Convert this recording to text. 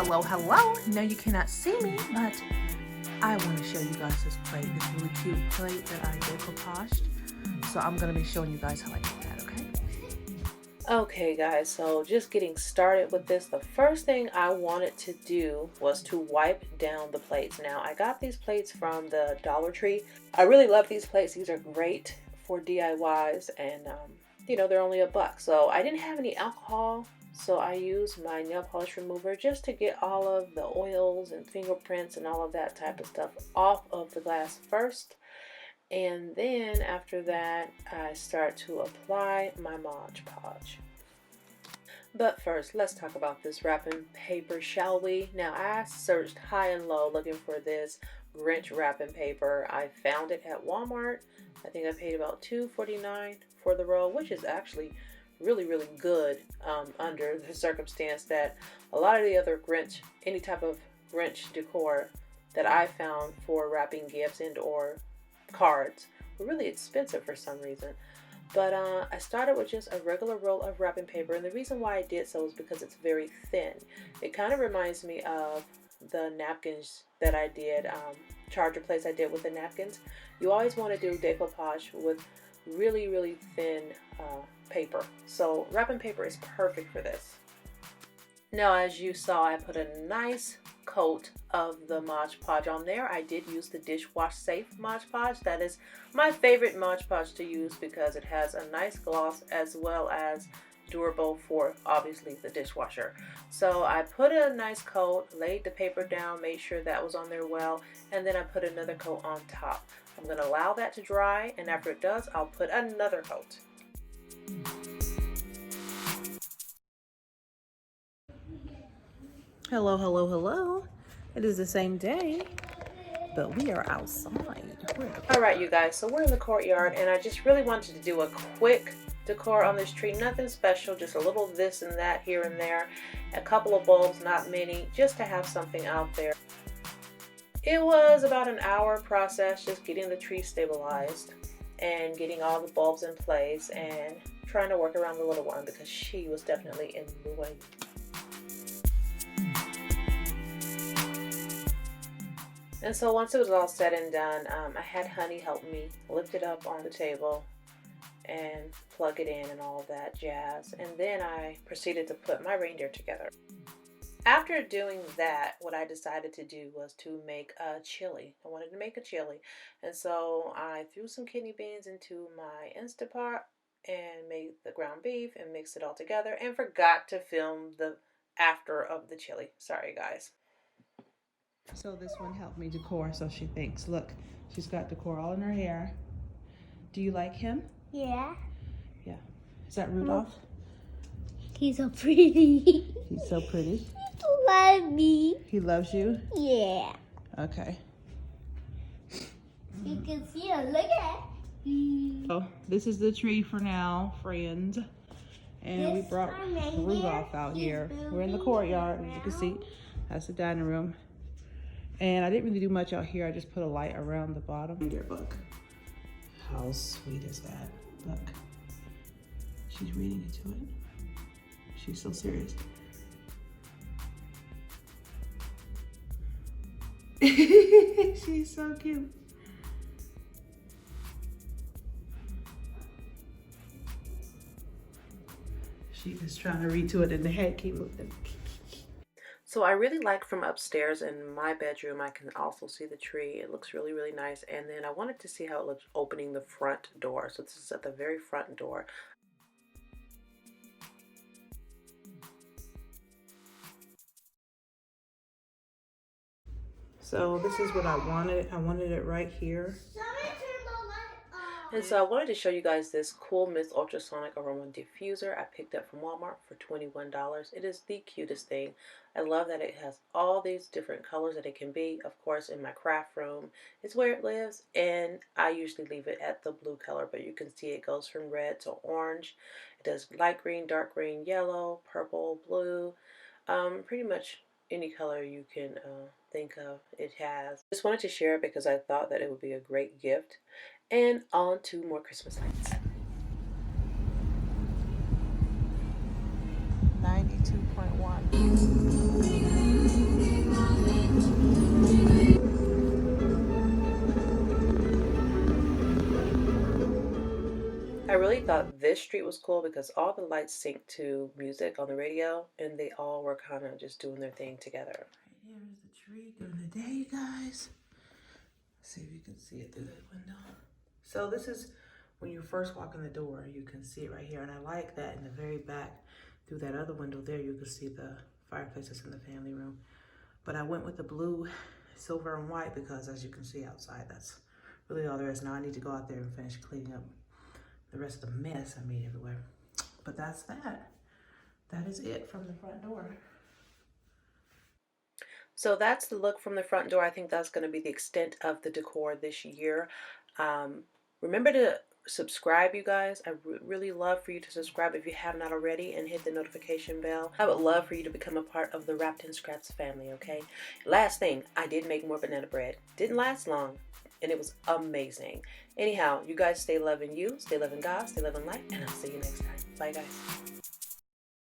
Hello, hello. No, you cannot see me, but I want to show you guys this plate, this really cute plate that I decoupaged. So I'm going to be showing you guys how I did that, okay? Okay guys, so just getting started with this, the first thing I wanted to do was to wipe down the plates. Now I got these plates from the Dollar Tree. I really love these plates. These are great for DIYs, and you know, they're only $1. So I didn't have any alcohol, so I used my nail polish remover just to get all of the oils and fingerprints and all of that type of stuff off of the glass first. And then after that, I start to apply my Mod Podge. But first, let's talk about this wrapping paper, shall we? Now, I searched high and low looking for this Grinch wrapping paper. I found it at Walmart. I think I paid about $2.49 for the roll, which is actually really good under the circumstance that a lot of the other Grinch, any type of Grinch decor that I found for wrapping gifts and or cards were really expensive for some reason. But I started with just a regular roll of wrapping paper, and the reason why I did so is because it's very thin. It kind of reminds me of the napkins that I did, charger plates I did with the napkins. You always want to do decoupage with really thin paper. So wrapping paper is perfect for this. Now, as you saw, I put a nice coat of the Mod Podge on there. I did use the dishwash safe Mod Podge. That is my favorite Mod Podge to use because it has a nice gloss as well as durable for obviously the dishwasher. So I put a nice coat, laid the paper down, made sure that was on there well, and then I put another coat on top. I'm going to allow that to dry, and after it does, I'll put another coat. Hello. It is the same day, but we are outside. All right, you guys, so we're in the courtyard, and I just really wanted to do a quick decor on this tree. Nothing special, just a little this and that here and there. A couple of bulbs, not many, just to have something out there. It was about an hour process just getting the tree stabilized and getting all the bulbs in place and trying to work around the little one because she was definitely in the way. And so once it was all said and done, I had Honey help me lift it up on the table and plug it in and all of that jazz. And then I proceeded to put my reindeer together. After doing that, what I decided to do was to make a chili. I wanted to make a chili. And so I threw some kidney beans into my Instapot and made the ground beef and mixed it all together and forgot to film the after of the chili. Sorry, guys. So this one helped me decor, so she thinks. Look, she's got decor all in her hair. Do you like him? Yeah. Yeah. Is that Rudolph? He's so pretty. He's so pretty. He loves me. He loves you? Yeah. Okay. You can see him. Look at it. So this is the tree for now, friends. And we brought Rudolph out here. We're in the courtyard, as you can see. That's the dining room. And I didn't really do much out here. I just put a light around the bottom. Reindeer book. How sweet is that? Look. She's reading into it. She's so serious. She's so cute. She is trying to read to it and the head keep moving. So I really like from upstairs in my bedroom, I can also see the tree. It looks really nice. And then I wanted to see how it looks opening the front door. So this is at the very front door. So this is what I wanted. I wanted it right here. And so I wanted to show you guys this Cool Mist Ultrasonic Aroma Diffuser I picked up from Walmart for $21. It is the cutest thing. I love that it has all these different colors that it can be. Of course, in my craft room is where it lives, and I usually leave it at the blue color, but you can see it goes from red to orange. It does light green, dark green, yellow, purple, blue, pretty much any color you can think of it has. Just wanted to share it because I thought that it would be a great gift. And on to more Christmas lights. 92.1. thought this street was cool because all the lights sync to music on the radio, and they all were kind of just doing their thing together. Right here is the tree during the day, you guys. Let's see if you can see it through that window. So this is when you first walk in the door, you can see it right here. And I like that in the very back, through that other window there, you can see the fireplaces in the family room. But I went with the blue, silver, and white because as you can see outside, that's really all there is. Now I need to go out there and finish cleaning up the rest of the mess I made everywhere. But that's that. That is it from the front door. So that's the look from the front door. I think that's going to be the extent of the decor this year. Remember to subscribe, you guys. I really love for you to subscribe if you have not already, and hit the notification bell. I would love for you to become a part of the Wrapped in Scraps family, okay? Last thing, I did make more banana bread. Didn't last long, and it was amazing. Anyhow, you guys stay loving you, stay loving God, stay loving life, and I'll see you next time. Bye, guys.